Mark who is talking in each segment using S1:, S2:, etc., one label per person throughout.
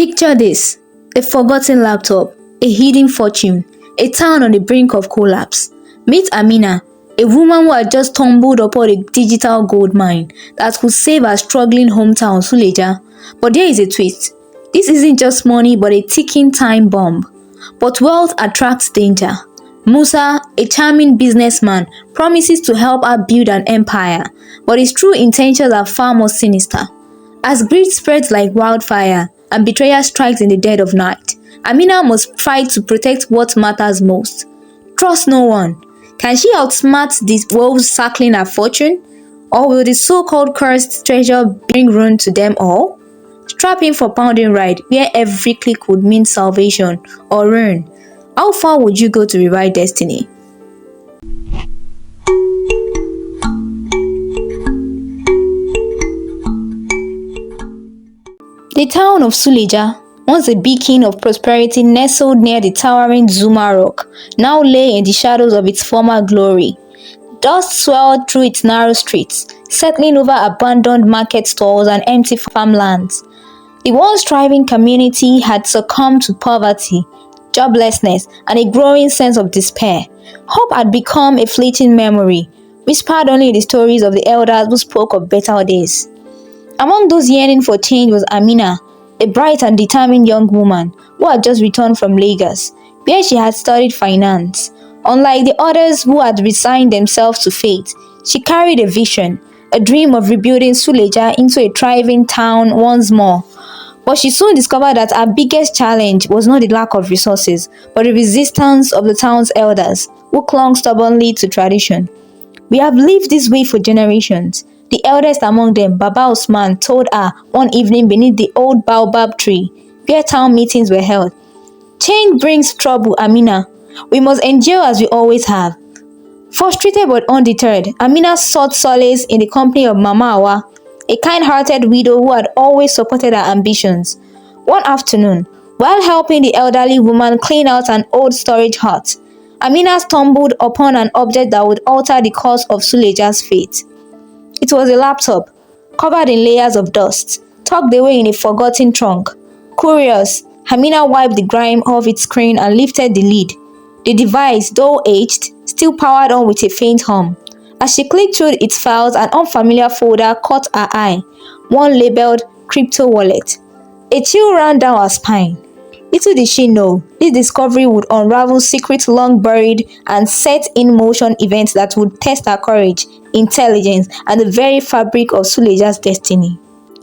S1: Picture this: a forgotten laptop, a hidden fortune, a town on the brink of collapse. Meet Amina, a woman who had just stumbled upon a digital gold mine that could save her struggling hometown Suleja. But there is a twist. This isn't just money but a ticking time bomb. But wealth attracts danger. Musa, a charming businessman, promises to help her build an empire, but his true intentions are far more sinister. As greed spreads like wildfire and betrayal strikes in the dead of night, Amina must fight to protect what matters most. Trust no one. Can she outsmart the wolves circling her fortune? Or will the so-called cursed treasure bring ruin to them all? Strap in for pounding ride where every click would mean salvation or ruin. How far would you go to rewrite destiny? The town of Suleja, once a beacon of prosperity nestled near the towering Zuma rock, now lay in the shadows of its former glory. Dust swirled through its narrow streets, settling over abandoned market stalls and empty farmlands. The once thriving community had succumbed to poverty, joblessness, and a growing sense of despair. Hope had become a fleeting memory, whispered only in the stories of the elders who spoke of better days. Among those yearning for change was Amina, a bright and determined young woman who had just returned from Lagos, where she had studied finance. Unlike the others who had resigned themselves to fate, she carried a vision, a dream of rebuilding Suleja into a thriving town once more. But she soon discovered that her biggest challenge was not the lack of resources, but the resistance of the town's elders, who clung stubbornly to tradition. "We have lived this way for generations," the eldest among them, Baba Usman, told her one evening beneath the old baobab tree, where town meetings were held. "Change brings trouble, Amina. We must endure as we always have." Frustrated but undeterred, Amina sought solace in the company of Mama Awa, a kind-hearted widow who had always supported her ambitions. One afternoon, while helping the elderly woman clean out an old storage hut, Amina stumbled upon an object that would alter the course of Suleja's fate. It was a laptop, covered in layers of dust, tucked away in a forgotten trunk. Curious, Amina wiped the grime off its screen and lifted the lid. The device, though aged, still powered on with a faint hum. As she clicked through its files, an unfamiliar folder caught her eye, one labeled "Crypto Wallet." A chill ran down her spine. Little did she know, this discovery would unravel secrets long buried and set in motion events that would test her courage, intelligence, and the very fabric of Suleja's destiny.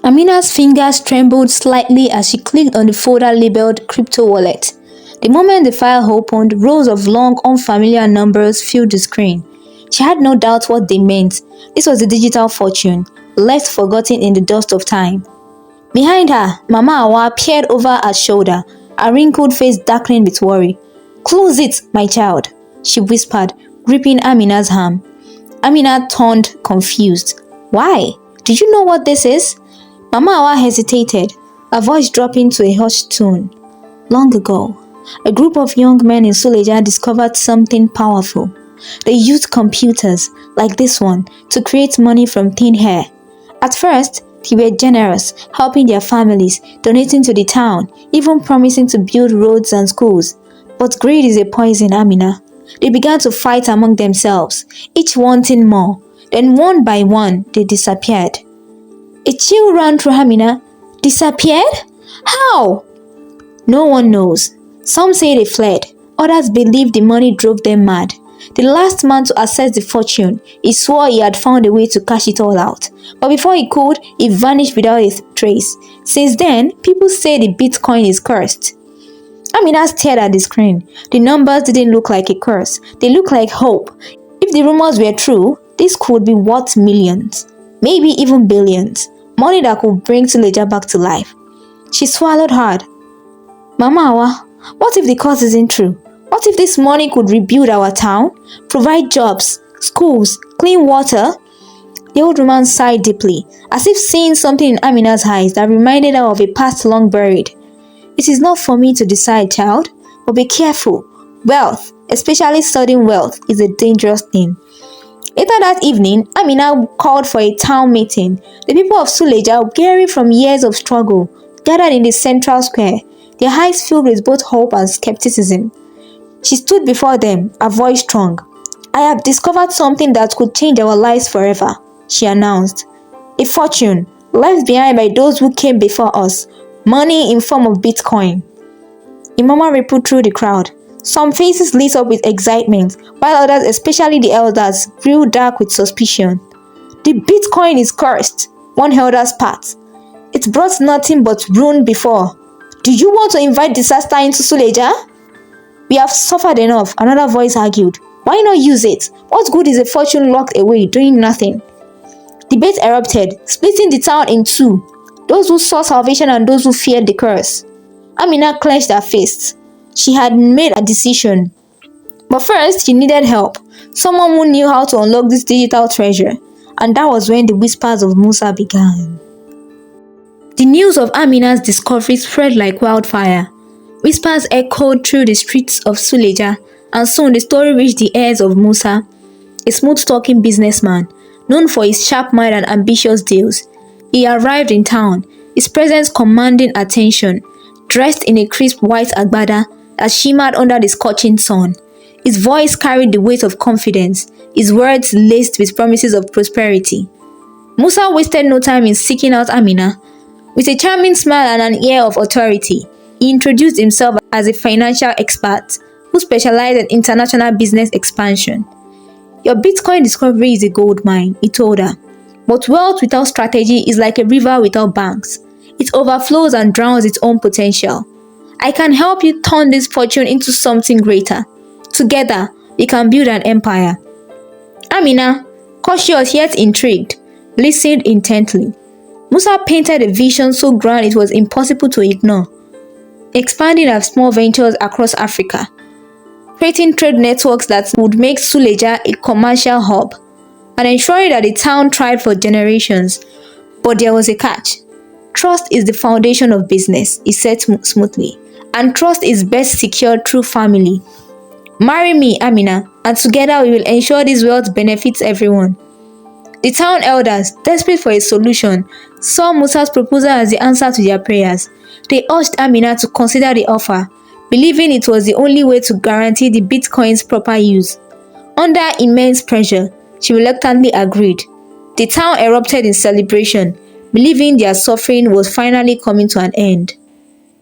S1: Amina's fingers trembled slightly as she clicked on the folder labeled "Crypto Wallet." The moment the file opened, rows of long, unfamiliar numbers filled the screen. She had no doubt what they meant. This was a digital fortune, left forgotten in the dust of time. Behind her, Mama Awa peered over her shoulder, her wrinkled face darkening with worry. "Close it, my child," she whispered, gripping Amina's arm. Amina turned confused. "Why? Do you know what this is?" Mama Awa hesitated, her voice dropping to a hushed tone. "Long ago, a group of young men in Suleja discovered something powerful. They used computers, like this one, to create money from thin air. At first, they were generous, helping their families, donating to the town, even promising to build roads and schools. But greed is a poison, Amina. They began to fight among themselves, each wanting more. Then one by one, they disappeared." A chill ran through Amina. "Disappeared? How?" "No one knows. Some say they fled. Others believe the money drove them mad. The last man to access the fortune, he swore he had found a way to cash it all out. But before he could, he vanished without a trace. Since then, people say the Bitcoin is cursed." Amina stared at the screen. The numbers didn't look like a curse. They looked like hope. If the rumors were true, this could be worth millions, maybe even billions. Money that could bring Suleja back to life. She swallowed hard. "Mama Awa, what if the curse isn't true? What if this money could rebuild our town, provide jobs, schools, clean water?" The old woman sighed deeply, as if seeing something in Amina's eyes that reminded her of a past long buried. "It is not for me to decide, child, but be careful. Wealth, especially sudden wealth, is a dangerous thing." Later that evening, Amina called for a town meeting. The people of Suleja, weary from years of struggle, gathered in the central square, their eyes filled with both hope and skepticism. She stood before them, her voice strong. "I have discovered something that could change our lives forever," she announced. "A fortune left behind by those who came before us, money in form of Bitcoin." A murmur rippled through the crowd. Some faces lit up with excitement, while others, especially the elders, grew dark with suspicion. "The Bitcoin is cursed," one elder spat. "It brought nothing but ruin before. Do you want to invite disaster into Suleja?" "We have suffered enough," another voice argued. "Why not use it? What good is a fortune locked away, doing nothing?" Debate erupted, splitting the town in two, those who saw salvation and those who feared the curse. Amina clenched her fists. She had made a decision. But first, she needed help. Someone who knew how to unlock this digital treasure. And that was when the whispers of Musa began. The news of Amina's discovery spread like wildfire. Whispers echoed through the streets of Suleja, and soon the story reached the ears of Musa, a smooth-talking businessman, known for his sharp mind and ambitious deals. He arrived in town, his presence commanding attention, dressed in a crisp white agbada that shimmered under the scorching sun. His voice carried the weight of confidence, his words laced with promises of prosperity. Musa wasted no time in seeking out Amina. With a charming smile and an air of authority, he introduced himself as a financial expert who specialized in international business expansion. "Your Bitcoin discovery is a gold mine," he told her. "But wealth without strategy is like a river without banks. It overflows and drowns its own potential. I can help you turn this fortune into something greater. Together, we can build an empire." Amina, cautious yet intrigued, listened intently. Musa painted a vision so grand it was impossible to ignore. Expanding our small ventures across Africa, creating trade networks that would make Suleja a commercial hub, and ensuring that the town thrived for generations. But there was a catch. "Trust is the foundation of business," he said smoothly, "and trust is best secured through family. Marry me, Amina, and together we will ensure this wealth benefits everyone." The town elders, desperate for a solution, saw Musa's proposal as the answer to their prayers. They urged Amina to consider the offer, believing it was the only way to guarantee the Bitcoin's proper use. Under immense pressure, she reluctantly agreed. The town erupted in celebration, believing their suffering was finally coming to an end.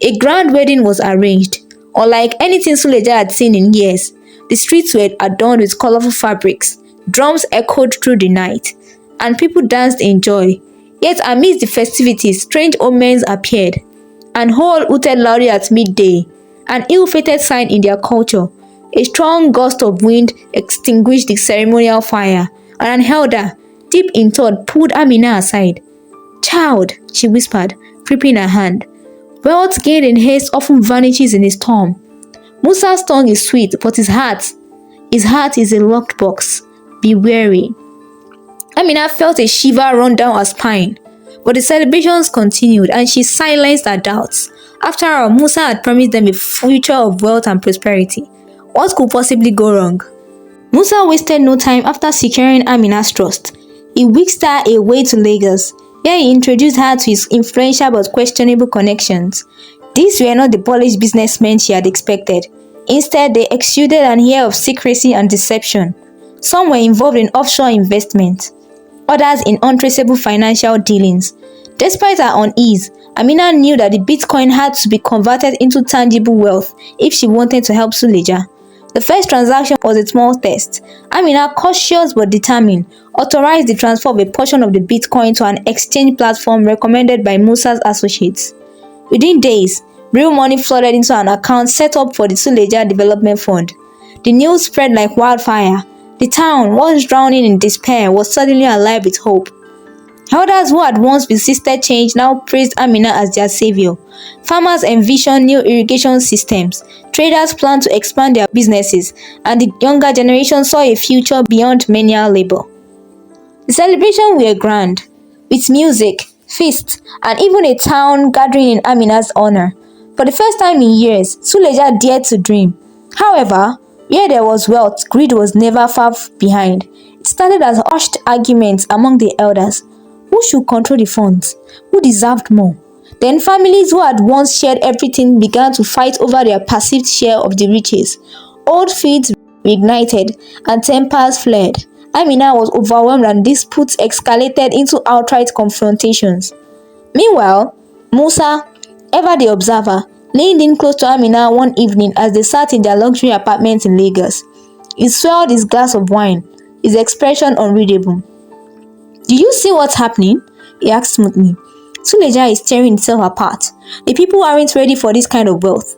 S1: A grand wedding was arranged. Unlike anything Suleja had seen in years, the streets were adorned with colorful fabrics, drums echoed through the night, and people danced in joy. Yet amidst the festivities, strange omens appeared. An owl hooted loudly at midday, an ill-fated sign in their culture. A strong gust of wind extinguished the ceremonial fire, and an elder, deep in thought, pulled Amina aside. "Child," she whispered, gripping her hand, "wealth gained in haste often vanishes in a storm. Musa's tongue is sweet, but his heart is a locked box. Be wary." Amina felt a shiver run down her spine, but the celebrations continued and she silenced her doubts. After all, Musa had promised them a future of wealth and prosperity. What could possibly go wrong? Musa wasted no time after securing Amina's trust. He whisked her away to Lagos, where he introduced her to his influential but questionable connections. These were not the polished businessmen she had expected. Instead, they exuded an air of secrecy and deception. Some were involved in offshore investment, others in untraceable financial dealings. Despite her unease, Amina knew that the Bitcoin had to be converted into tangible wealth if she wanted to help Suleja. The first transaction was a small test. Amina, cautious but determined, authorized the transfer of a portion of the Bitcoin to an exchange platform recommended by Musa's associates. Within days, real money flooded into an account set up for the Suleja Development Fund. The news spread like wildfire. The town, once drowning in despair, was suddenly alive with hope. Elders who had once resisted change now praised Amina as their savior. Farmers envisioned new irrigation systems, traders planned to expand their businesses, and the younger generation saw a future beyond manual labor. The celebrations were grand, with music, feasts, and even a town gathering in Amina's honor. For the first time in years, Suleja dared to dream. However, where there was wealth, greed was never far behind. It started as hushed arguments among the elders. Who should control the funds? Who deserved more? Then families who had once shared everything began to fight over their perceived share of the riches. Old feuds reignited and tempers flared. Amina was overwhelmed and disputes escalated into outright confrontations. Meanwhile, Musa, ever the observer, leaned in close to Amina one evening as they sat in their luxury apartment in Lagos. He swelled his glass of wine, his expression unreadable. "Do you see what's happening?" he asked smoothly. "Suleja is tearing itself apart. The people aren't ready for this kind of wealth."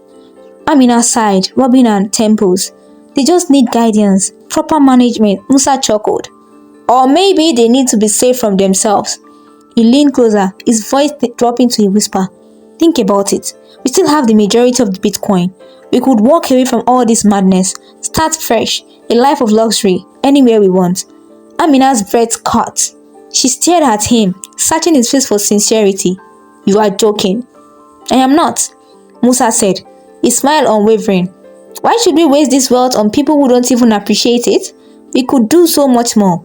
S1: Amina sighed, rubbing her temples. "They just need guidance, proper management," Musa chuckled. "Or maybe they need to be saved from themselves." He leaned closer, his voice dropping to a whisper. "Think about it. We still have the majority of the Bitcoin. We could walk away from all this madness, start fresh, a life of luxury, anywhere we want." Amina's breath caught. She stared at him, searching his face for sincerity. "You are joking." "I am not," Musa said, his smile unwavering. "Why should we waste this wealth on people who don't even appreciate it? We could do so much more."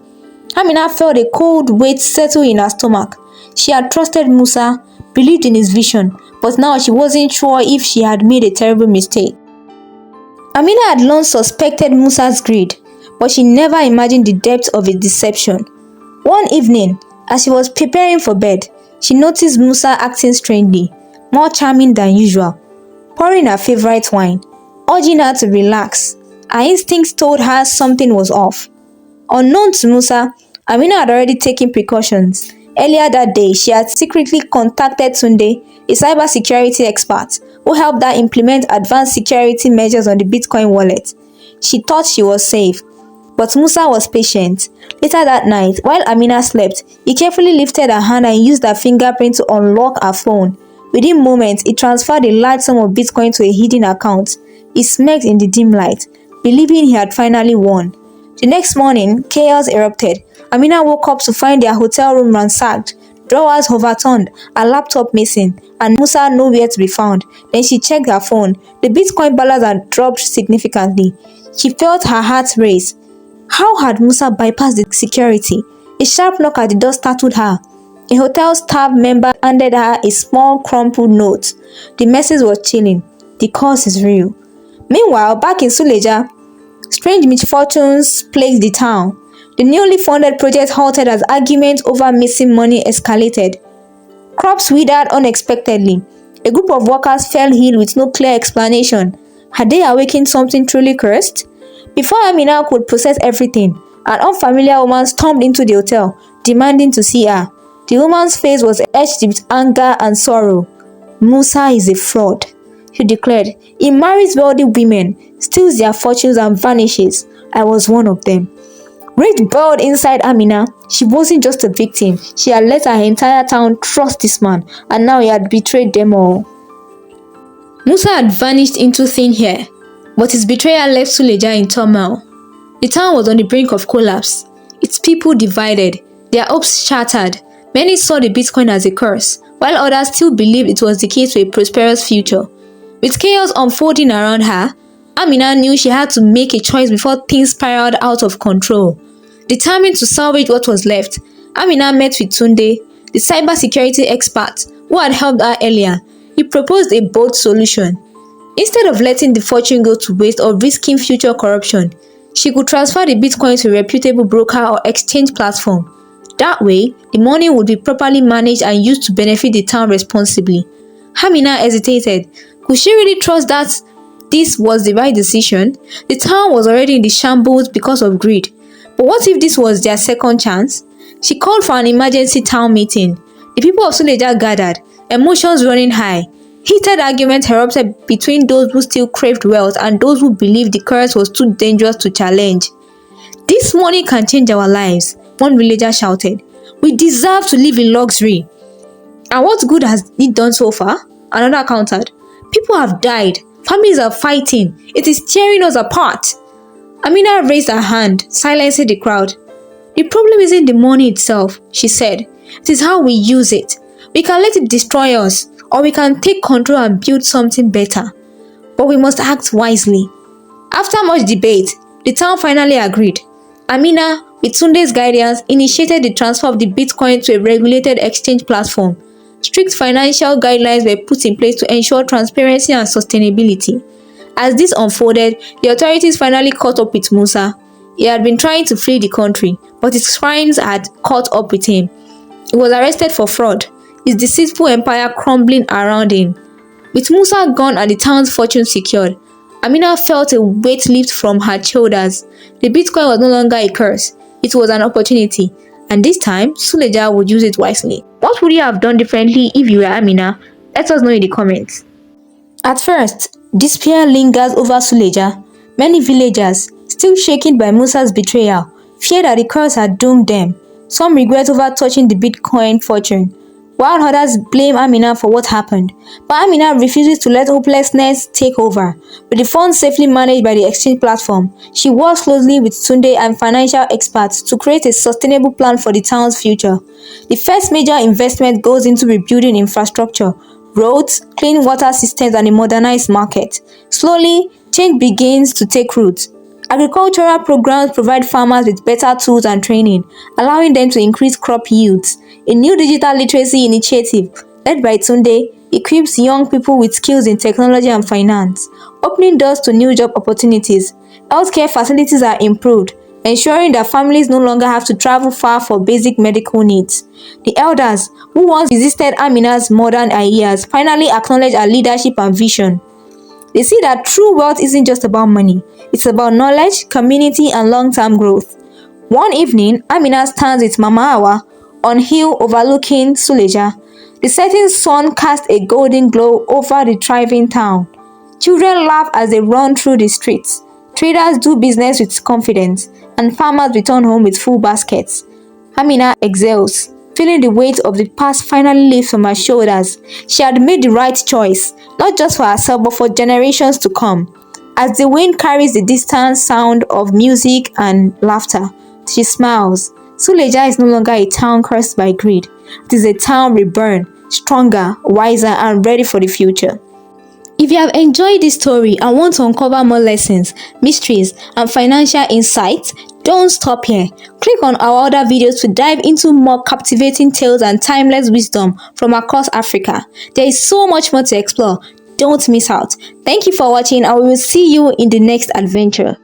S1: Amina felt a cold weight settle in her stomach. She had trusted Musa, believed in his vision, but now she wasn't sure if she had made a terrible mistake. Amina had long suspected Musa's greed, but she never imagined the depth of his deception. One evening, as she was preparing for bed, she noticed Musa acting strangely, more charming than usual, pouring her favorite wine, urging her to relax. Her instincts told her something was off. Unknown to Musa, Amina had already taken precautions. Earlier that day, she had secretly contacted Tunde, a cybersecurity expert, who helped her implement advanced security measures on the Bitcoin wallet. She thought she was safe, but Musa was patient. Later that night, while Amina slept, he carefully lifted her hand and used her fingerprint to unlock her phone. Within moments, he transferred a large sum of Bitcoin to a hidden account. He smirked in the dim light, believing he had finally won. The next morning, chaos erupted. Amina woke up to find their hotel room ransacked, drawers overturned, her laptop missing, and Musa nowhere to be found. Then she checked her phone. The Bitcoin balance had dropped significantly. She felt her heart race. How had Musa bypassed the security? A sharp knock at the door startled her. A hotel staff member handed her a small crumpled note. The message was chilling. "The cause is real." Meanwhile, back in Suleja, strange misfortunes plagued the town. The newly funded project halted as arguments over missing money escalated. Crops withered unexpectedly. A group of workers fell ill with no clear explanation. Had they awakened something truly cursed? Before Amina could process everything, an unfamiliar woman stormed into the hotel, demanding to see her. The woman's face was etched with anger and sorrow. "Musa is a fraud," she declared. "He marries wealthy women, steals their fortunes and vanishes. I was one of them." Rage boiled inside Amina. She wasn't just a victim. She had let her entire town trust this man, and now he had betrayed them all. Musa had vanished into thin air, but his betrayal left Suleja in turmoil. The town was on the brink of collapse. Its people divided, their hopes shattered. Many saw the Bitcoin as a curse, while others still believed it was the key to a prosperous future. With chaos unfolding around her, Amina knew she had to make a choice before things spiraled out of control. Determined to salvage what was left, Amina met with Tunde, the cybersecurity expert who had helped her earlier. He proposed a bold solution. Instead of letting the fortune go to waste or risking future corruption, she could transfer the Bitcoin to a reputable broker or exchange platform. That way, the money would be properly managed and used to benefit the town responsibly. Amina hesitated. Could she really trust that this was the right decision? The town was already in the shambles because of greed. But what if this was their second chance? She called for an emergency town meeting. The people of Suleja gathered, emotions running high. Heated arguments erupted between those who still craved wealth and those who believed the curse was too dangerous to challenge. "This money can change our lives," one villager shouted. "We deserve to live in luxury." "And what good has it done so far?" another countered. "People have died. Families are fighting. It is tearing us apart." Amina raised her hand, silencing the crowd. "The problem isn't the money itself," she said. "It is how we use it. We can let it destroy us, or we can take control and build something better. But we must act wisely." After much debate, the town finally agreed. Amina, with Tunde's guidance, initiated the transfer of the Bitcoin to a regulated exchange platform. Strict financial guidelines were put in place to ensure transparency and sustainability. As this unfolded, the authorities finally caught up with Musa. He had been trying to flee the country, but his crimes had caught up with him. He was arrested for fraud, his deceitful empire crumbling around him. With Musa gone and the town's fortune secured, Amina felt a weight lift from her shoulders. The Bitcoin was no longer a curse, it was an opportunity, and this time, Suleja would use it wisely. What would you have done differently if you were Amina? Let us know in the comments. At first, despair lingers over Suleja. Many villagers, still shaken by Musa's betrayal, fear that the curse had doomed them. Some regret over touching the Bitcoin fortune, while others blame Amina for what happened. But Amina refuses to let hopelessness take over. With the funds safely managed by the exchange platform, she works closely with Tunde and financial experts to create a sustainable plan for the town's future. The first major investment goes into rebuilding infrastructure, roads, clean water systems, and a modernized market. Slowly, change begins to take root. Agricultural programs provide farmers with better tools and training, allowing them to increase crop yields. A new digital literacy initiative, led by Tunde, equips young people with skills in technology and finance, opening doors to new job opportunities. Healthcare facilities are improved, ensuring that families no longer have to travel far for basic medical needs. The elders, who once resisted Amina's modern ideas, finally acknowledge her leadership and vision. They see that true wealth isn't just about money, it's about knowledge, community, and long-term growth. One evening, Amina stands with Mama Awa on hill overlooking Suleja. The setting sun casts a golden glow over the thriving town. Children laugh as they run through the streets. Traders do business with confidence, and farmers return home with full baskets. Amina exhales, feeling the weight of the past finally lift from her shoulders. She had made the right choice, not just for herself but for generations to come. As the wind carries the distant sound of music and laughter, she smiles. Suleja is no longer a town cursed by greed. It is a town reborn, stronger, wiser, and ready for the future. If you have enjoyed this story and want to uncover more lessons, mysteries, and financial insights, don't stop here. Click on our other videos to dive into more captivating tales and timeless wisdom from across Africa. There is so much more to explore. Don't miss out. Thank you for watching, and we will see you in the next adventure.